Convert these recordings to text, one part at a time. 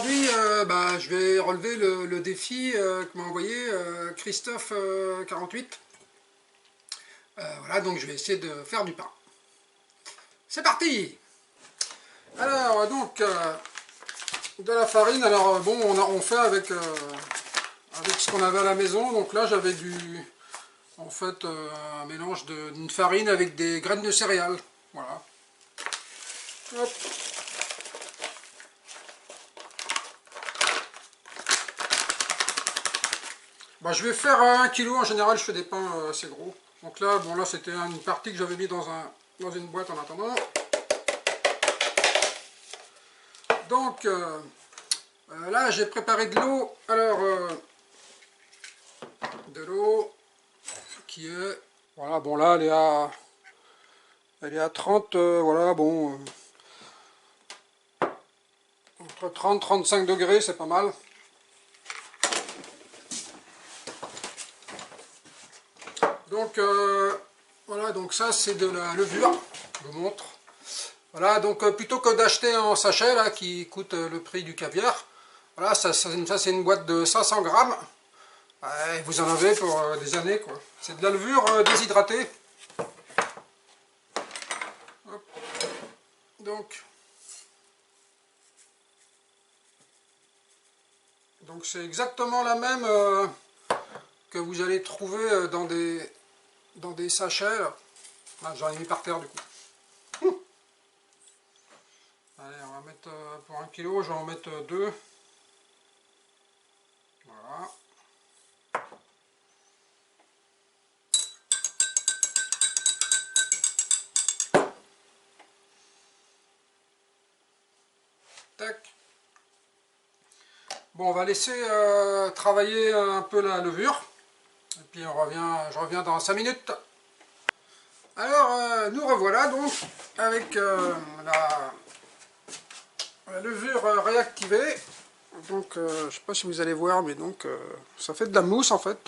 aujourd'hui, je vais relever le défi que m'a envoyé Christophe 48. Voilà, donc je vais essayer de faire du pain. C'est parti! Alors, donc, de la farine. Alors, bon, on fait avec ce qu'on avait à la maison. Donc là, j'avais en fait, un mélange d'une farine avec des graines de céréales. Voilà. Hop. Je vais faire 1 kg. En général, je fais des pains assez gros. Donc là, bon, là, c'était une partie que j'avais mis dans une boîte en attendant. Donc, là, j'ai préparé de l'eau. Alors, de l'eau qui est... Voilà, bon, là, elle est à 30, voilà, bon... entre 30 et 35 degrés, c'est pas mal. Donc, voilà, donc ça, c'est de la levure. Je vous montre. Voilà, donc plutôt que d'acheter en sachet, là, qui coûte le prix du caviar, voilà, ça c'est une boîte de 500 grammes. Ouais, vous en avez pour des années, quoi. C'est de la levure déshydratée. Hop. Donc c'est exactement la même que vous allez trouver dans des sachets. Ah, j'en ai mis par terre du coup. Allez, on va mettre pour 1 kg, je vais en mettre 2. Voilà. Tac. Bon, on va laisser travailler un peu la levure. Et puis je reviens dans 5 minutes. Alors, nous revoilà donc avec la levure réactivée. Donc, je ne sais pas si vous allez voir, mais donc ça fait de la mousse en fait.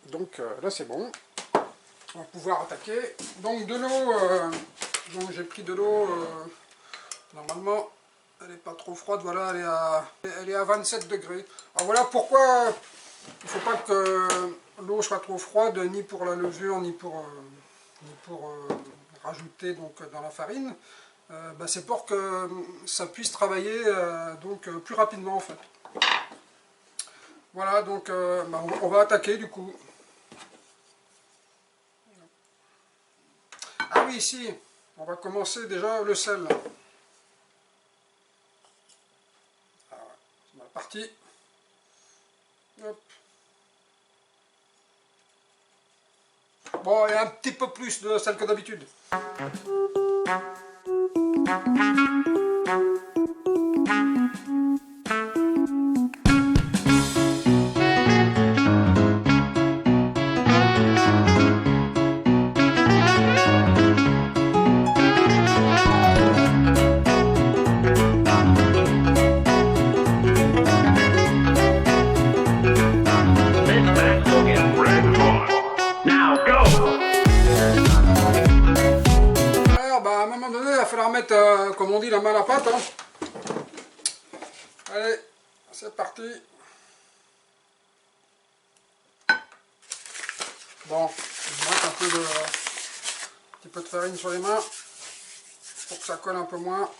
Donc là, c'est bon. On va pouvoir attaquer. Donc, de l'eau. Donc, j'ai pris de l'eau. Normalement, elle n'est pas trop froide. Voilà, elle est à 27 degrés. Alors, voilà pourquoi il ne faut pas que l'eau soit trop froide, ni pour la levure, ni pour rajouter donc, dans la farine. C'est pour que ça puisse travailler donc, plus rapidement en fait. Voilà, donc on va attaquer du coup. Ah oui, ici, on va commencer déjà le sel. Ah, c'est mal parti. Hop. Bon, et un petit peu plus de sel que d'habitude. Mettre, comme on dit, la main à la pâte. Hein. Allez, c'est parti. Bon, je mets un petit peu de farine sur les mains pour que ça colle un peu moins.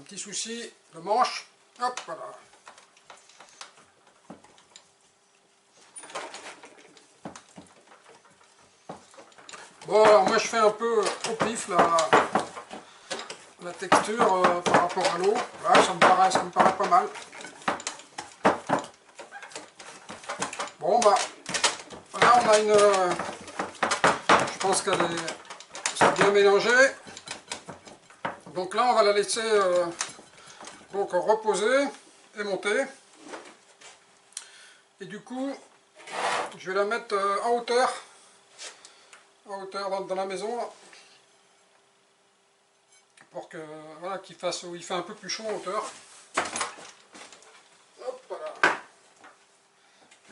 Petit souci de manche, hop, voilà. Bon, alors moi je fais un peu au pif la texture par rapport à l'eau. Voilà, ça me paraît pas mal. Bon, voilà, on a je pense qu'elle est bien mélangée. Donc là, on va la laisser donc reposer et monter. Et du coup, je vais la mettre en hauteur dans la maison, pour que voilà, il fait un peu plus chaud en hauteur.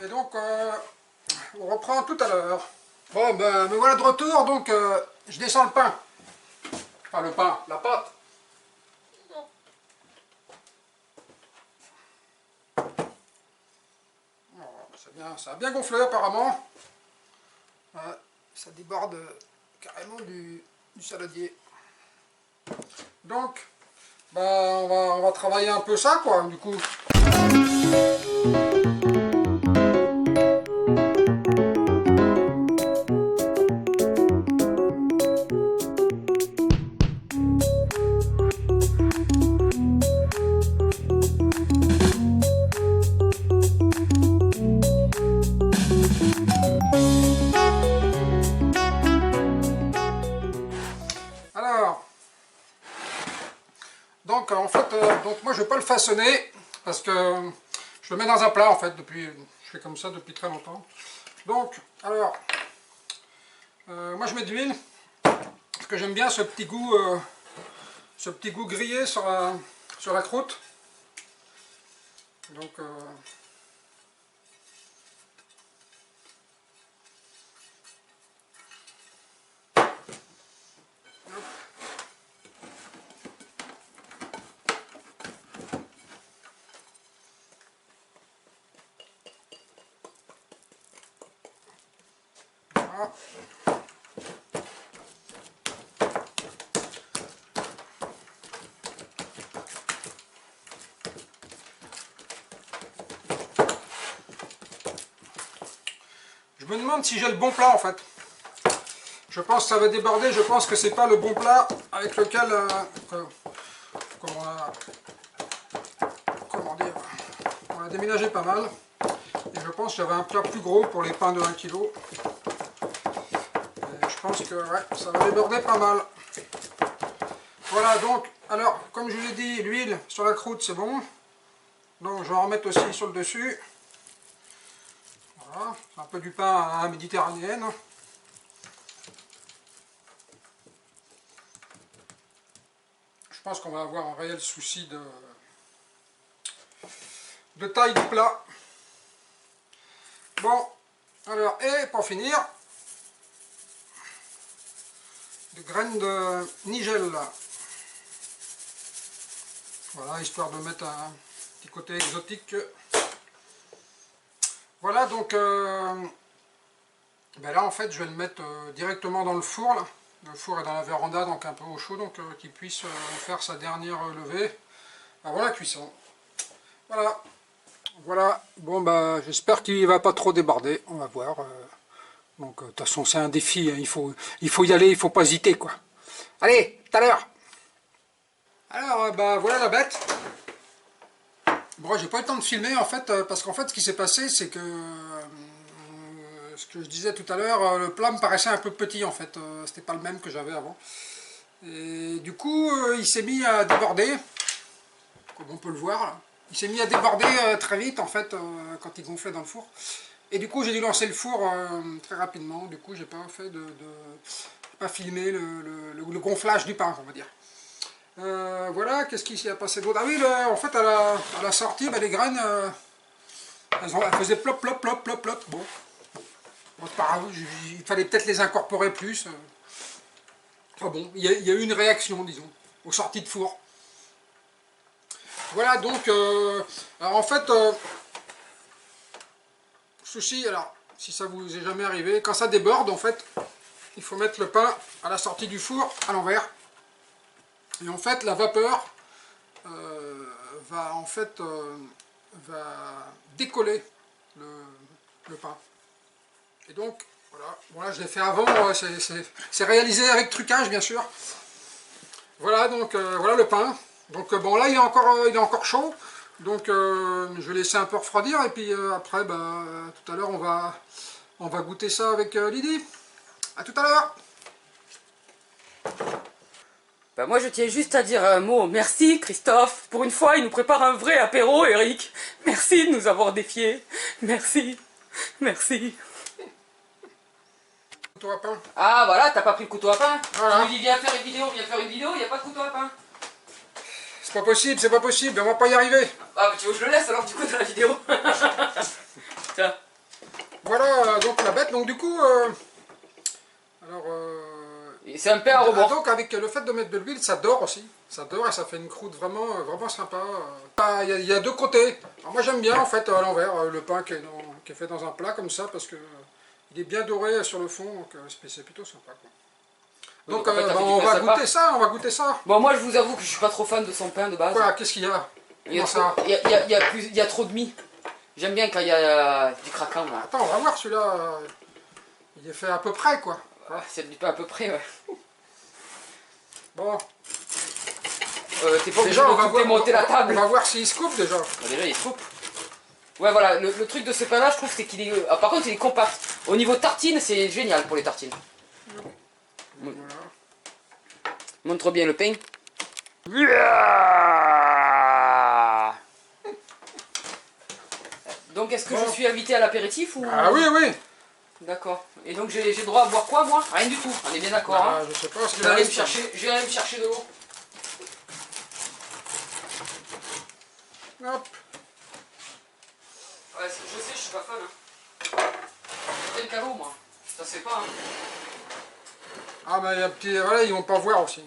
Et donc, on reprend tout à l'heure. Bon, ben, me voilà de retour, donc je descends le pain. Enfin, le pain, la pâte. Ça a bien gonflé apparemment. Ça déborde carrément du saladier. Donc, ben, on va travailler un peu ça, quoi, du coup. Alors, donc en fait, donc moi je ne vais pas le façonner parce que je le mets dans un plat en fait je fais comme ça depuis très longtemps. Donc, alors, moi je mets de l'huile parce que j'aime bien ce petit goût grillé sur la croûte. Donc, voilà. Je me demande si j'ai le bon plat en fait. Je pense que ça va déborder, je pense que c'est pas le bon plat avec lequel comment dire, on a déménagé pas mal. Et je pense que j'avais un plat plus gros pour les pains de 1 kg. Et je pense que ouais, ça va déborder pas mal. Voilà, donc, alors, comme je vous l'ai dit, l'huile sur la croûte c'est bon. Donc je vais en remettre aussi sur le dessus. Voilà, un peu du pain à la méditerranéenne. Je pense qu'on va avoir un réel souci de taille du plat. Bon, alors, et pour finir, des graines de nigel. Voilà, histoire de mettre un petit côté exotique. Voilà, donc, ben là en fait je vais le mettre directement dans le four. Là. Le four est dans la véranda, donc un peu au chaud, donc qu'il puisse faire sa dernière levée avant la cuisson. Voilà. Voilà, bon bah j'espère qu'il va pas trop déborder, on va voir. Donc de toute façon c'est un défi, hein, il faut y aller, il faut pas hésiter quoi. Allez, tout à l'heure. Alors bah voilà la bête. Bon j'ai pas eu le temps de filmer en fait, parce qu'en fait ce qui s'est passé c'est que ce que je disais tout à l'heure, le plat me paraissait un peu petit en fait, c'était pas le même que j'avais avant. Et du coup il s'est mis à déborder, comme on peut le voir là. Il s'est mis à déborder très vite en fait quand il gonflait dans le four. Et du coup j'ai dû lancer le four très rapidement. Du coup j'ai pas fait pas filmé le gonflage du pain on va dire. Voilà, qu'est-ce qui s'est passé d'autre? Ah oui, en fait à la sortie, bah, les graines elles faisaient plop plop plop plop plop. Bon, c'est pas grave, il fallait peut-être les incorporer plus. Enfin bon, il y a eu une réaction disons, aux sorties de four. Voilà donc, alors en fait, souci, alors si ça vous est jamais arrivé, quand ça déborde en fait, il faut mettre le pain à la sortie du four à l'envers. Et en fait la vapeur va en fait va décoller le pain. Et donc voilà, bon là je l'ai fait avant, c'est réalisé avec trucage bien sûr. Voilà donc voilà le pain. Donc bon là il est encore chaud, donc je vais laisser un peu refroidir et puis après bah, tout à l'heure on va goûter ça avec Lydie. A tout à l'heure. Bah moi je tiens juste à dire un mot, merci Christophe, pour une fois il nous prépare un vrai apéro Eric, merci de nous avoir défiés, merci, merci. Couteau à pain. Ah voilà, t'as pas pris le couteau à pain, Voilà. tu me dis viens faire une vidéo, il n'y a pas de couteau à pain. C'est pas possible, on va pas y arriver. Ah mais tu veux que je le laisse alors du coup dans la vidéo. Tiens. donc la bête, donc du coup, alors, c'est un pain à rebord. donc avec le fait de mettre de l'huile, ça dort aussi. Ça dort et ça fait une croûte vraiment, vraiment sympa. Il y a deux côtés. Alors moi j'aime bien en fait à l'envers, le pain qui est fait dans un plat comme ça, parce que il est bien doré sur le fond, donc c'est plutôt sympa, quoi. Donc, en fait, on va goûter ça, on va goûter ça. Bon, moi je vous avoue que je suis pas trop fan de son pain de base. Quoi, qu'est-ce qu'il y a? Il y a trop de mie. J'aime bien quand il y a du craquant là. Attends, on va voir celui-là. Il est fait à peu près, quoi. Ah, c'est du pain à peu près, ouais. Bon. T'es pas obligé Déjà, de monter la table. On va voir s'il se coupe déjà. Bah, déjà, il se coupe. Ouais, voilà, le truc de ce pain-là, je trouve, c'est qu'il est... par contre, il est compact. Au niveau tartine, c'est génial pour les tartines. Voilà. Montre bien le pain. Donc, est-ce que je suis invité à l'apéritif ou... Ah oui, oui. D'accord. Et donc, j'ai droit à boire quoi, moi? Rien du tout. On est bien d'accord, hein. Je sais pas ce Je qu'il vais aller reste. me chercher de l'eau. Hop. Ouais, je sais, je suis pas fan. Hein. Quel calot, moi. Ça se fait pas, hein. Ah bah il y a un petit... Voilà, ils vont pas voir aussi.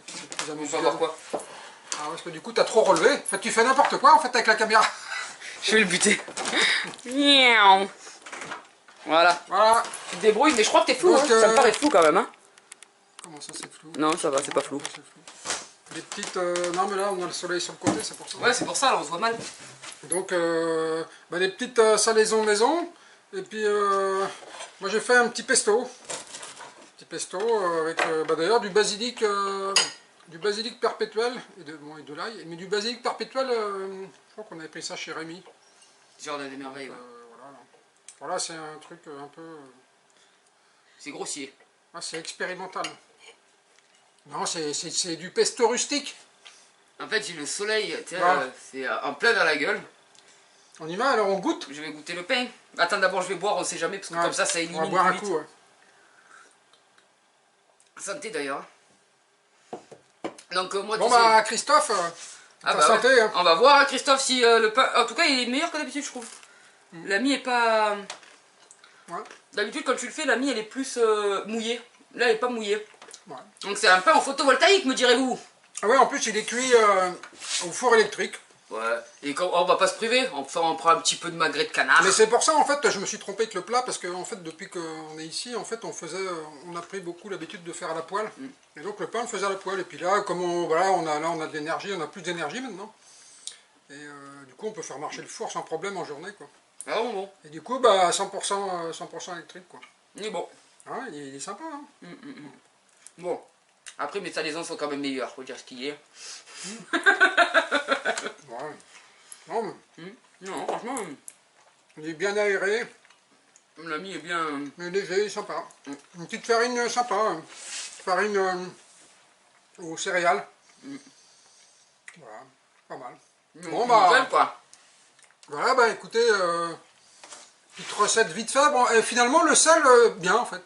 On va voir quoi? Ah, parce que du coup, t'as trop relevé. En fait, tu fais n'importe quoi, en fait, avec la caméra. Je vais le buter. Miaou. Voilà. Voilà. Tu te débrouilles, mais je crois que t'es flou, Donc, hein. Ça me paraît flou quand même, hein. Comment ça, c'est flou? Non, ça va, c'est pas flou. C'est flou. Des petites... Non, mais là, on a le soleil sur le côté, c'est pour ça. Ouais, c'est pour ça, là, on se voit mal. Donc, bah, des petites salaisons maison. Et puis, moi, j'ai fait un petit pesto. Petit pesto avec, bah, d'ailleurs, du basilic perpétuel. Et de l'ail. Mais du basilic perpétuel, je crois qu'on avait pris ça chez Rémi. Jardin des merveilles, ouais. Voilà, voilà c'est un truc un peu... C'est grossier. Ah, c'est expérimental. Non, c'est du pesto rustique. En fait, j'ai le soleil, tu sais, Voilà. c'est en plein dans la gueule. On y va, alors on goûte. Je vais goûter le pain. Attends, d'abord, je vais boire, on sait jamais, parce que Ouais. comme ça On élimine va boire un plus vite. coup, ouais. Santé, d'ailleurs. Donc, moi, Bon tu sais... bah, Christophe, Ah ta bah santé, ouais. hein. On va voir, hein, Christophe, si le pain... En tout cas, il est meilleur que d'habitude, je trouve. La mie est pas... Ouais. D'habitude, quand tu le fais, la mie, elle est plus mouillée. Là, elle est pas mouillée. Ouais. Donc, c'est un pain en photovoltaïque, me direz-vous. Ah ouais, en plus, il est cuit au four électrique. Ouais. Et quand on va pas se priver, on prend un petit peu de magret de canard. Mais c'est pour ça, en fait, je me suis trompé avec le plat, parce que, en fait, depuis qu'on est ici, en fait, on a pris beaucoup l'habitude de faire à la poêle. Et donc, le pain, on le faisait à la poêle. Et puis là, comme voilà, on a de l'énergie, on a plus d'énergie maintenant. Et du coup, on peut faire marcher le four sans problème en journée, quoi. Ah bon, bon. Et du coup, bah, 100% électrique, quoi. Il est bon. Hein, il est sympa, hein. Bon. Après, mes salaisons sont quand même meilleures, faut dire ce qu'il est. Ouais. Non, mais Non, franchement, il est bien aéré, la mie est bien... mais léger, sympa. Une petite farine sympa, hein. Farine aux céréales. Voilà, pas mal. Bon bah, nickel, quoi. voilà, bah écoutez, petite recette vite fait. Bon, et finalement le sel, bien en fait,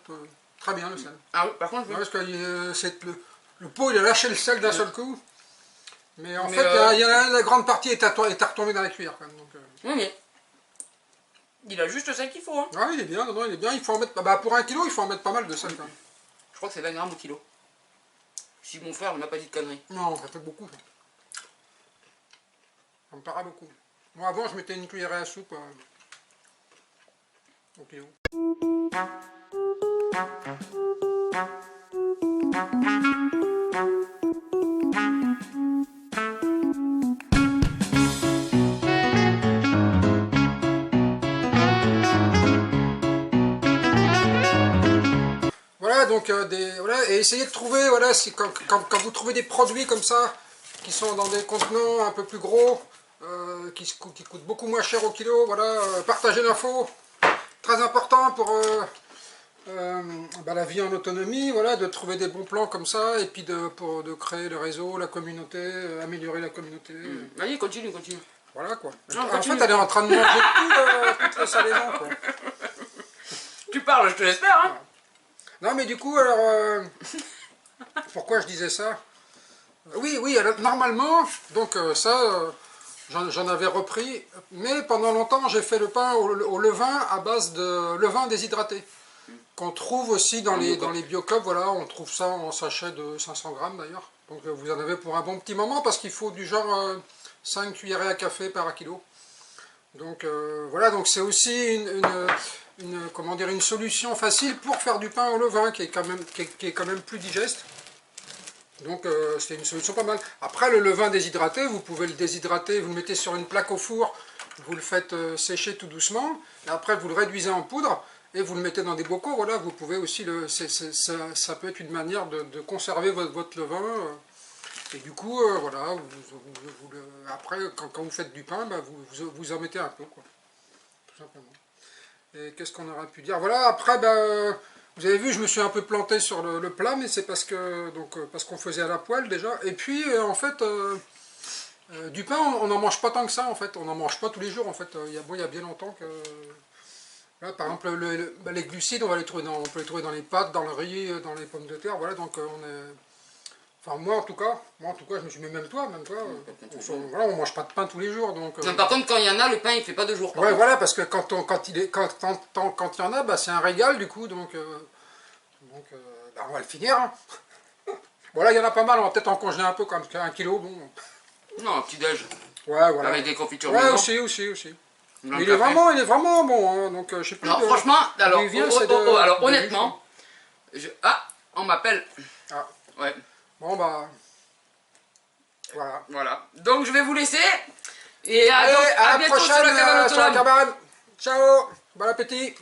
très bien le sel. Ah oui, par contre, Ouais, parce que le pot il a lâché le sel d'un seul coup. Mais en Mais, fait, la grande partie est retombée dans la cuillère quand même. Donc, oui, mais... Il a juste ça qu'il faut, hein. ouais, il est bien, non, il est bien. Il faut en mettre, bah, pour 1 kilo, il faut en mettre pas mal de sel quand même. Je crois que c'est 20 grammes au kilo. Si mon frère ne m'a pas dit de conneries. Non, ça fait beaucoup. Ça me paraît beaucoup. Moi avant, je mettais une cuillerée à soupe au kilo. Voilà, donc, voilà, et essayez de trouver, voilà, quand vous trouvez des produits comme ça, qui sont dans des contenants un peu plus gros, qui coûtent beaucoup moins cher au kilo, voilà, partagez l'info, très important pour bah, la vie en autonomie, voilà, de trouver des bons plans comme ça, et puis de créer le réseau, la communauté, améliorer la communauté. Vas-y, continue. Voilà quoi. Non, en continue. fait, elle est en train de manger toutes les salaisons, quoi. Tu parles, je te l'espère, hein. Non mais du coup, alors, pourquoi je disais ça? Oui, alors, normalement, donc ça, j'en avais repris, mais pendant longtemps j'ai fait le pain au levain à base de levain déshydraté. qu'on trouve aussi dans les Biocup, voilà, on trouve ça en sachet de 500 grammes d'ailleurs. Donc vous en avez pour un bon petit moment parce qu'il faut du genre 5 cuillerées à café par kilo. Donc voilà, donc c'est aussi comment dire, une solution facile pour faire du pain au levain qui est quand même plus digeste. Donc c'est une solution pas mal. Après le levain déshydraté, vous pouvez le déshydrater, vous le mettez sur une plaque au four, vous le faites sécher tout doucement, et après vous le réduisez en poudre, et vous le mettez dans des bocaux, voilà, vous pouvez aussi, ça peut être une manière de conserver votre levain, et du coup, voilà, après, quand vous faites du pain, bah, vous en mettez un peu, quoi, tout simplement. Et qu'est-ce qu'on aurait pu dire? Voilà, après, bah, vous avez vu, je me suis un peu planté sur le plat, mais c'est parce qu'on faisait à la poêle déjà, et puis, en fait... du pain, on n'en mange pas tant que ça en fait, on n'en mange pas tous les jours en fait. Il y a bien longtemps que... Là, par exemple, bah, les glucides, on peut les trouver dans les pâtes, dans le riz, dans les pommes de terre, voilà, donc on est... Enfin moi en tout cas, je me suis mis même toi, voilà, on mange pas de pain tous les jours, donc... Non, par contre, quand il y en a, le pain il fait pas 2 jours. Ouais, voilà, parce que quand il y en a, bah, c'est un régal du coup, donc bah, on va le finir. Hein. Voilà, il y en a pas mal, on va peut-être en congeler un peu, comme 1 kilo, bon... Non, un petit déj. Ouais, voilà. Avec des confitures. Ouais, aussi. Il est vraiment bon, hein, donc je sais plus. Non, franchement, alors, alors de honnêtement, ah, on m'appelle. Ah. Ouais. Bon, bah, voilà. Voilà. Donc, je vais vous laisser. Et Allez, à la bientôt prochaine sur la cabane sur la autonome. cabane. Ciao, bon appétit.